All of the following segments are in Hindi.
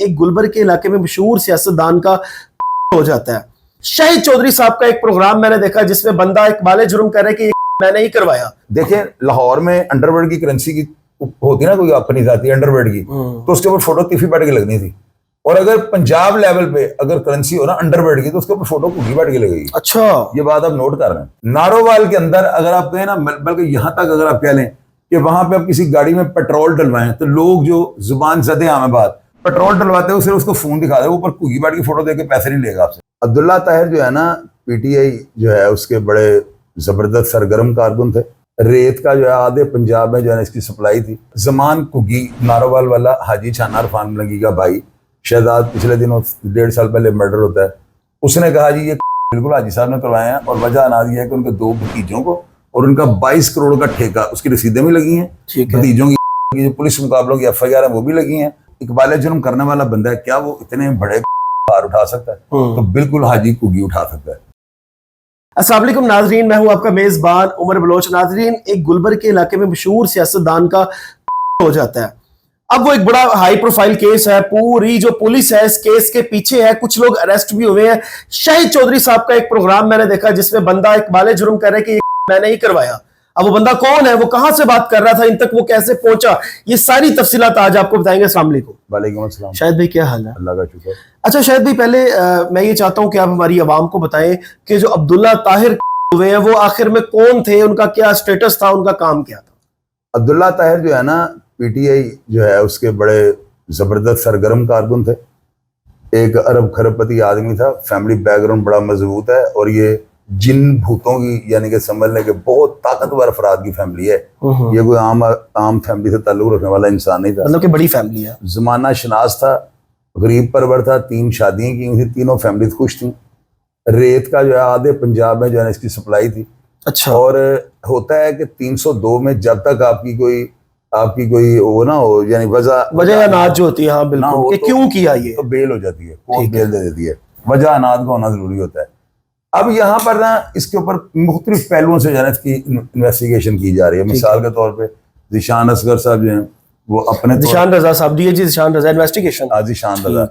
एक गुलबर्ग के इलाके में मशहूर सियासतदान का हो जाता है। शाहिद चौधरी साहब का एक प्रोग्राम मैंने देखा जिसमें बंदा इकबाल जुर्म कर रहा है कि मैंने ही करवाया। देखिए लाहौर में अंडरवर्ल्ड की करेंसी की होती ना, कोई अपनी जाती है अंडरवर्ल्ड की, तो उसके ऊपर फोटो तिफी बैठ के लगनी थी। और अगर पंजाब लेवल पे अगर करेंसी हो ना अंडरवर्ल्ड की, तो उसके ऊपर फोटो घुगी बैठ के लगेगी। अच्छा, ये बात आप नोट कर रहे हैं। नारोवाल के अंदर अगर आप कहें ना, बल्कि यहां तक अगर आप कह लें कि वहां पे आप किसी गाड़ी में पेट्रोल डलवाएं, तो लोग जो जुबान जदे आम बात पेट्रोल डलवाते हैं, सिर्फ उसको फोन दिखा दे, ऊपर घुगी बैठ की फोटो देके पैसे नहीं लेगा आपसे। अब्दुल्ला ताहिर जो है ना, पीटीआई जो है उसके बड़े जबरदस्त सरगर्म कारकुन थे। रेत का जो है आधे पंजाब में जो है इसकी सप्लाई थी। जमान कुगी नारोवाल वाला हाजी छाना इरफान मलंगी का भाई शहजाद, पिछले दिनों 1.5 साल पहले मर्डर होता है, उसने कहा जी ये बिल्कुल हाजी साहब ने करवाए हैं, और वजह अना दी है कि उनके 2 भतीजों को और उनका 22 करोड़ का ठेका, उसकी रसीदें भी लगी हैं, भतीजों की जो पुलिस मुकाबलों की FIR है वो भी लगी हैं। इकबाल जुर्म करने वाला बंदा है, क्या वो इतने बड़े भार उठा सकता है? तो बिल्कुल हाजी कुगी उठा सकता है। अस्सलाम वालेकुम नाजरीन, मैं हूं आपका मेजबान उमर बलोच। नाजरीन, एक गुलबर्ग के इलाके में मशहूर सियासतदान का हो जाता है। अब वो एक बड़ा हाई प्रोफाइल केस है, पूरी जो पुलिस है इस केस के पीछे है, कुछ लोग अरेस्ट भी हुए हैं। शाहिद चौधरी साहब का एक प्रोग्राम मैंने देखा जिसमें बंदा इकबाल जुर्म कर रहा है कि मैंने ही करवाया। अब वो बंदा कौन है, वो कहां से बात कर रहा था, इन तक वो कैसे पहुंचा, ये सारी तफसीलात आज आपको बताएंगे। अस्सलाम वालेकुम। वालेकुम अस्सलाम। शाहिद भाई क्या हाल है? अल्लाह का शुक्र। अच्छा शाहिद भाई, पहले मैं ये चाहता हूं कि आप हमारी आवाम को बताएं कि जो अब्दुल्ला ताहिर हुए हैं वो आखिर में कौन थे, उनका क्या स्टेटस था, उनका काम क्या था? अब्दुल्ला ताहिर जो है ना, पीटीआई जो है उसके बड़े जबरदस्त सरगर्म कारकुन थे। एक अरब खरबपति आदमी था, फैमिली बैकग्राउंड बड़ा मजबूत है, और ये जिन भूतों की यानी कि समझने के बहुत ताकतवर अफराद की फैमिली है। ये कोई आम फैमिली से ताल्लुक रखने वाला इंसान नहीं था, मतलब कि बड़ी फैमिली है। जमाना शनास था, गरीब परवर था, 3 शादियां की थी, तीनों फैमिली खुश थी। रेत का जो है आधे पंजाब में जो है इसकी सप्लाई थी। अच्छा। और होता है कि 302 में जब तक आपकी कोई वो ना हो, यानी वजह अनाज जो होती है, हाँ बिल्कुल, कि क्यों किया ये, तो बेल हो जाती है, कोर्ट बेल दे देती है। वजह अनाज का होना जरूरी होता है। अब यहाँ पर ना इसके ऊपर मुख्तलिफ पहलुओं से जो है इसकी इन्वेस्टिगेशन की जा रही है। मिसाल के तौर पे जिशान असगर साहब जो हैं, वो अपने जिशान रजा साहब, DIG जिशान रजा इन्वेस्टिगेशन, जिशान रजा,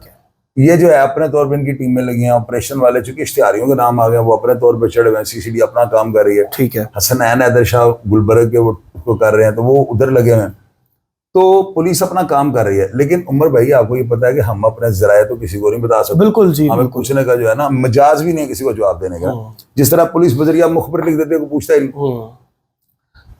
ये जो है अपने तौर पे इनकी टीमें लगी हैं। ऑपरेशन वाले चूंकि इश्तिहारियों के नाम आ गए, वो अपने तौर पे चढ़े हुए हैं। CCD अपना काम कर रही है, ठीक है। हसनैन हैदर शाह गुलबर्ग के वो उसको कर रहे हैं, तो वो उधर लगे हुए हैं। तो पुलिस अपना काम कर रही है। लेकिन उमर भाई, आपको ये पता है कि हम अपने जराये तो किसी को नहीं बता सकते। बिल्कुल जी, हमें पूछने का जो है ना मजाज भी नहीं किसी को जवाब देने का। जिस तरह पुलिस बजरिया मुखबिर लिख देते, को पूछता ही नहीं।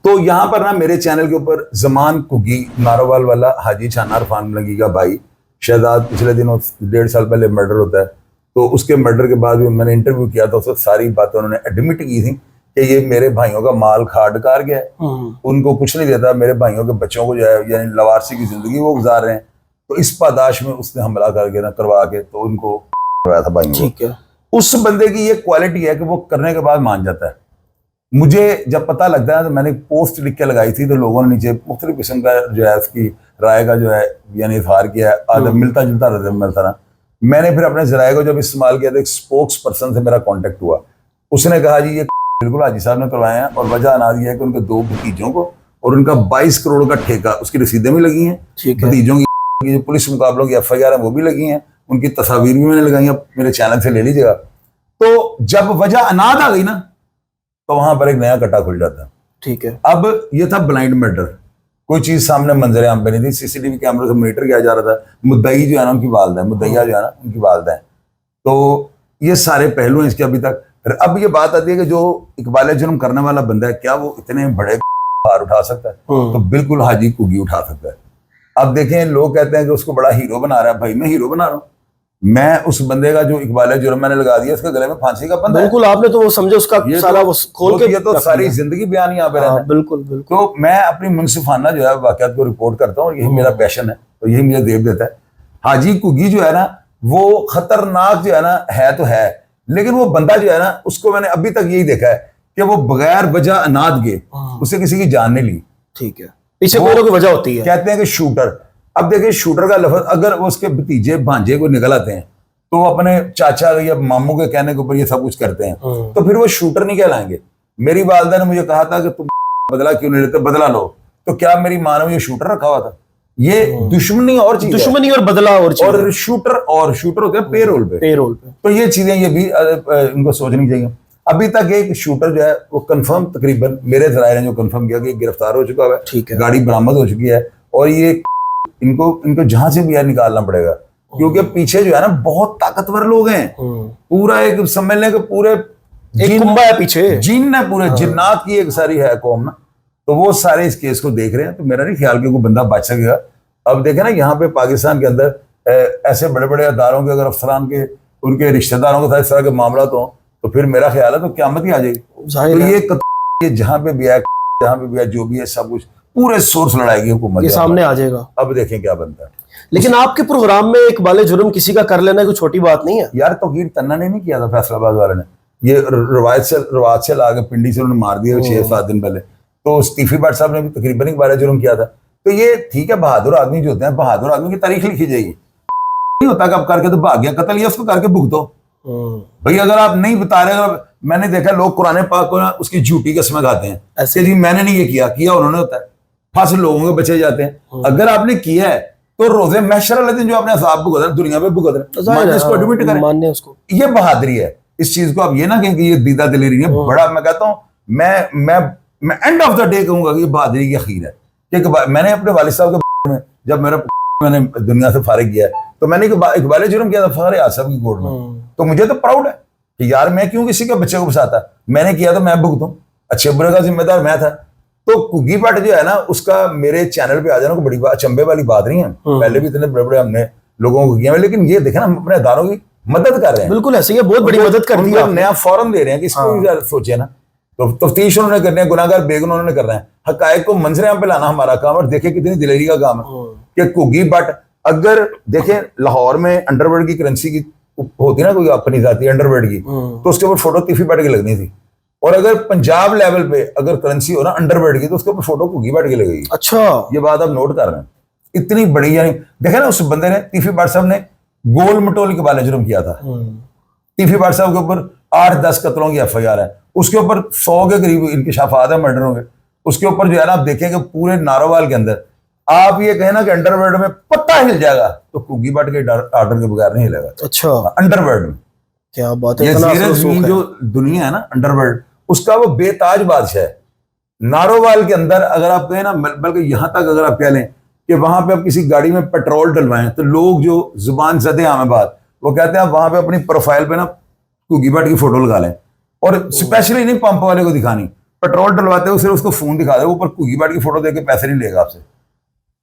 तो यहाँ पर ना मेरे चैनल के ऊपर जमान कुगी नारोवाल वाला हाजी छाना इरफान मलंगी का भाई शहजाद, पिछले दिनों 1.5 साल पहले मर्डर होता है, तो उसके मर्डर के बाद भी मैंने इंटरव्यू किया था, उससे सारी बातें उन्होंने एडमिट की थी कि ये मेरे भाइयों का माल खा डकार गया है, उनको कुछ नहीं देता, मेरे भाइयों के बच्चों को जो है यानी लवारसी की जिंदगी वो गुजार रहे हैं। तो इस पादाश में उसने हमला करके ना करवा के तो उनको करवाया था भाइयों को। उस बंदे की ये क्वालिटी है कि वो करने के बाद मान जाता है। मुझे जब पता लगता है तो मैंने पोस्ट लिख के लगाई थी, तो लोगों ने नीचे मुख्तलिफ किस्म का जो है उसकी राय का जो है यानी इजहार किया है। आदम मिलता जुलता रहता ना। मैंने फिर अपने जराये को जब इस्तेमाल किया तो एक स्पोक्स पर्सन से मेरा कॉन्टेक्ट हुआ। उसने कहा जी ये बिल्कुल हाजी साहब ने करवाए हैं, और वजह अना दी है कि उनके 2 भतीजों को और उनका 22 करोड़ का ठेका, उसकी रसीदें भी लगी हैं, भतीजों की जो पुलिस मुकाबलों की FIR है वो भी लगी हैं, उनकी तस्वीर भी मैंने लगाई है, मेरे चैनल से ले लीजिएगा। तो जब वजह अनाद आ गई ना, तो वहां पर एक नया कट्टा खुल जाता है। ठीक है। अब ये था ब्लाइंड मर्डर, कोई चीज सामने मंजर आम पे नहीं थी, CCTV कैमरे से मॉनिटर किया जा रहा था। मुद्दई जो है ना उनकी वालदा है, मुद्दईया जो है ना उनकी वालदा है। तो ये सारे पहलू हैं इसके अभी तक। अब ये बात आती है कि जो इकबाल जुर्म करने वाला बंदा है, क्या वो इतने बड़े भार उठा सकता है? तो बिल्कुल हाजी कुगी उठा सकता है। अब देखें, लोग कहते हैं कि उसको बड़ा हीरो बना रहा है। भाई मैं हीरो बना रहा हूँ? मैं उस बंदे का जो इकबाल जुर्म मैंने लगा दिया, उसके गले में फांसी का बंदा है। बिल्कुल, आपने तो वो समझे उसका सारा वो खोल के, ये तो सारी जिंदगी बयान यहाँ पे रहना है। बिल्कुल बिल्कुल। तो मैं अपनी मुनसिफाना जो है वाकयात को रिपोर्ट करता हूँ, यही मेरा पैशन है, तो यही मुझे देव देता है। हाजी कुगी जो है ना, वो खतरनाक जो है ना है तो है, लेकिन वो बंदा जो है ना, उसको मैंने अभी तक यही देखा है कि वो बगैर वजह अनाद के उसे किसी की जान नहीं ली। ठीक है, पीछे कोई ना कोई वजह होती है। कहते हैं कि शूटर। अब देखिए, शूटर का लफ्ज अगर वो उसके भतीजे भांजे को निकल आते हैं तो वो अपने चाचा या मामू के कहने के ऊपर ये सब कुछ करते हैं, तो फिर वो शूटर नहीं कहलाएंगे। मेरी वालदा ने मुझे कहा था कि तुम बदला क्यों नहीं लेते, बदला लो। तो क्या मेरी माँ ने मुझे शूटर रखा हुआ था? ये दुश्मनी और चीज है। दुश्मनी और बदला और चीज है। और शूटर होते हैं पेरोल पे। पेरोल पे तो ये चीजें ये भी इनको सोचनी चाहिए। अभी तक एक शूटर जो है वो कंफर्म, तकरीबन मेरे जराये ने जो कंफर्म किया कि गिरफ्तार हो चुका है, ठीक है। गाड़ी बरामद हो चुकी है, और ये इनको जहां से भी यार निकालना पड़ेगा, क्योंकि पीछे जो है ना बहुत ताकतवर लोग हैं। पूरा एक समझ लें कि पूरे एक कुंभा है पीछे, जिन है, पूरे जिन्नात की एक सारी है कौम ना। तो वो सारे इस केस को देख रहे हैं। तो मेरा नहीं ख्याल कि कोई बंदा बच सकेगा। अब देखे ना यहाँ पे पाकिस्तान के अंदर ऐसे बड़े बड़े अदारों के अगर अफसरान के उनके रिश्तेदारों के साथ इस तरह के मामला तो फिर मेरा ख्याल है तो क़यामत ही आ जाएगी। तो ये जहाँ पे भी है, जहाँ पे भी है, जो भी है, सब कुछ पूरे सोर्स लड़ाई की हुकूमत ये सामने आ जाएगा। अब देखें क्या बनता है। लेकिन आपके प्रोग्राम में एक बाले जुर्म किसी का कर लेना कोई छोटी बात नहीं है यार। तौकीर तन्ना ने नहीं किया था फैसलाबाद वाले ने, ये रवाज से लाके पिंडी से उन्होंने मार दिया 6-7 दिन पहले। तो स्टीफी भट्ट साहब ने भी तकरीबन एक बाले जुर्म किया था। तो ये ठीक है, बहादुर आदमी जो होते हैं, बहादुर आदमी की तारीख लिखी जाएगी। नहीं होता कि अब करके तो भाग गया, कत्ल, या उसको करके भुगतो भाई। अगर आप नहीं बता रहे, अगर मैंने देखा लोग कुरान पाक को ना उसकी झूठी कसमें खाते हैं ऐसे, जी मैंने नहीं ये किया उन्होंने, होता है फंस लोगों के बचे जाते हैं। अगर आपने किया है तो रोजे महशर वाले दिन जो आपने अज़ाब भुगत रहे, दुनिया में भुगत रहे, इसको एडमिट करें, मानने उसको। ये बहादुरी है। इस चीज को आप ये ना कहें कि ये दीदा दिलेरी है। बड़ा मैं कहता हूँ, मैं एंड ऑफ द डे कहूंगा कि ये बहादुरी की अखीर है। मैंने अपने वालिद साहब के में जब मैंने दुनिया से फारिग किया है तो मैंने इकबाल जुर्म किया था फखर आसिफ की कोर्ट में। तो मुझे तो प्राउड है कि यार मैं क्यों किसी के बच्चे को फंसाता, मैंने किया तो मैं भुगतूं, अच्छे बुरे का जिम्मेदार मैं था। तो कुग्गी भट्ट जो है ना, उसका मेरे चैनल पे आ जाना कोई बड़ी बात, अचंभे वाली बात नहीं है। पहले भी इतने बड़े बड़े हमने लोगों को किया, लेकिन ये देखे ना हम अपने अदारों की मदद कर रहे हैं। बिल्कुल ऐसे ही बहुत बड़ी मदद कर दी है, नया फौरन दे रहे हैं कि इसको भी सोचे ना। तो तफ्तीश उन्होंने करनी है, गुनाहगार बेगुनाह उन्होंने करना है, हकायक को मंजरे पे लाना हमारा काम। और देखे कितनी दिलेरी का काम है कि कुग्गी भट्ट, अगर देखे लाहौर में अंडरवर्ल्ड की करेंसी की होती ना कोई अपनी जाती अंडरवर्ल्ड की, तो उसके ऊपर फोटो तीफी भट्ट की लगनी थी। और अगर पंजाब लेवल पे अगर करेंसी हो ना अंडरवर्ल्ड की, तो उसके ऊपर फोटो कुग्गी भट्ट की लगेगी। अच्छा, ये बात आप नोट कर रहे हैं। इतनी बड़ी, यानी देखे ना उस बंदे ने, तीफी भट्ट साहब ने गोल मटोल के बाले जुर्म किया था। तीफी भट्ट साहब के ऊपर 8-10 कत्लों की FIR है, उसके ऊपर 100 के करीब इंकशाफात है मर्डरों के। उसके ऊपर जो है ना, आप देखेंगे पूरे नारोवाल के अंदर आप ये कहें ना कि अंडरवर्ल्ड में पत्ता हिल जाएगा तो कुग्गी भट्ट के आर्डर के बगैर नहीं हिलेगा। अच्छा, अंडरवर्ल्ड में क्या बात है। ये जो दुनिया है ना अंडरवर्ल्ड, उसका वो बेताज बादशाह है। नारोवाल के अंदर अगर आप कहें ना, बल्कि यहां तक अगर आप कह लें कि वहां पे आप किसी गाड़ी में पेट्रोल डलवाएं, तो लोग जो जुबान जदे आम बात, वो कहते हैं आप वहां पे अपनी प्रोफाइल पे ना कुग्गी भट्ट की फोटो लगा लें। और स्पेशली नहीं पंप वाले को दिखानी, पेट्रोल डलवाते हो सिर्फ उसको फोन दिखा दे, ऊपर कुग्गी भट्ट की फोटो देके पैसे नहीं लेगा आपसे।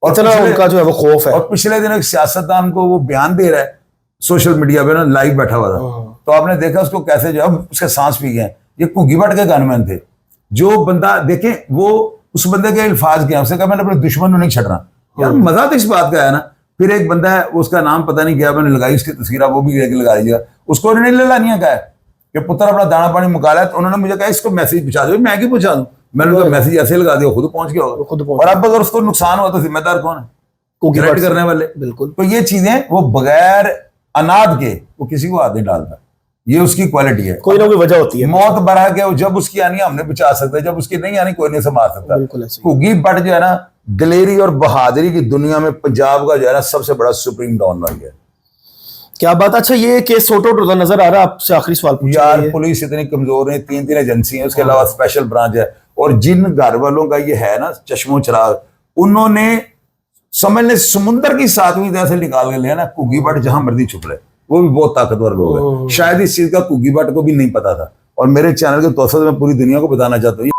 और उनका जो है वो खौफ है। और पिछले दिन एक सियासतदान को वो बयान दे रहा है सोशल मीडिया पे ना, लाइव बैठा हुआ था, तो आपने देखा उसको कैसे जो है उसके सांस पी गए। ये कुग्गी भट्ट के गनमैन थे। जो बंदा देखें, वो उस बंदे के अल्फाज क्या, उसने कहा मैंने अपने दुश्मन को नहीं छड़ना। यार मजा तो इस बात का है ना। फिर एक बंदा है, उसका नाम पता नहीं क्या, मैंने लगाई उसकी तस्वीर, वो भी लगा लीजिएगा। उसको उन्होंने ललानिया कहा है कि पुत्र अपना दाना पानी मुका है, तो उन्होंने मुझे कहा इसको मैसेज पहुंचा दो। मैं क्यों पहुंचा दूं, मैंने उनका मैसेज ऐसे लगा दिया, खुद पहुंच गया होगा। और अब अगर उसको नुकसान हुआ तो जिम्मेदार कौन है? कुग्गी भट्ट करने वाले। बिल्कुल। तो ये चीजें वो बगैर अनाद के वो किसी को हाथ नहीं डालता, ये उसकी क्वालिटी है। कोई ना कोई वजह होती है। मौत बरा के जब उसकी आनी हमने बचा सकते, जब उसकी नहीं आनी कोई नहीं संभाल सकता। कुग्गी भट्ट जो है ना, दिलेरी और बहादुरी की दुनिया में पंजाब का जो है ना सबसे बड़ा सुप्रीम डॉन बन गया। क्या बात। अच्छा, ये केस सॉर्ट आउट होता नजर आ रहा है? आपसे आखिरी सवाल पूछा। यार पुलिस इतनी कमजोर है, 3 एजेंसी है, उसके अलावा स्पेशल ब्रांच है, और जिन घर वालों का ये है ना चश्मो चिराग, उन्होंने समझ ले समुंदर की 7वीं तरह से निकाल के लिया ना। कुग्गी भट्ट जहां मर्जी छुप रहे, वो भी बहुत ताकतवर लोग हैं। शायद इस चीज का कुग्गी भट्ट को भी नहीं पता था। और मेरे चैनल के तौर से मैं पूरी दुनिया को बताना चाहता हूँ,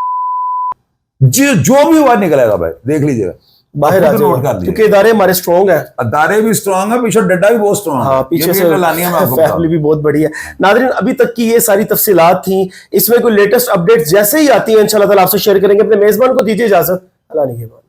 जो भी हुआ निकलेगा भाई, देख लीजिएगा बाहर आ जाएगा, क्योंकि इदारे हमारे स्ट्रॉन्ग है। इदारे भी स्ट्रॉन्ग है, पीछे डड्डा भी बहुत स्ट्रॉन्ग है। पीछे से फैमिली भी बहुत बड़ी है। नाज़रीन, अभी तक की ये सारी तफसीलात थी। इसमें कोई लेटेस्ट अपडेट जैसे ही आती है इंशाल्लाह ताला आपसे शेयर करेंगे। अपने मेजबान को दीजिए इजाजत। अल्लाह निगहबान।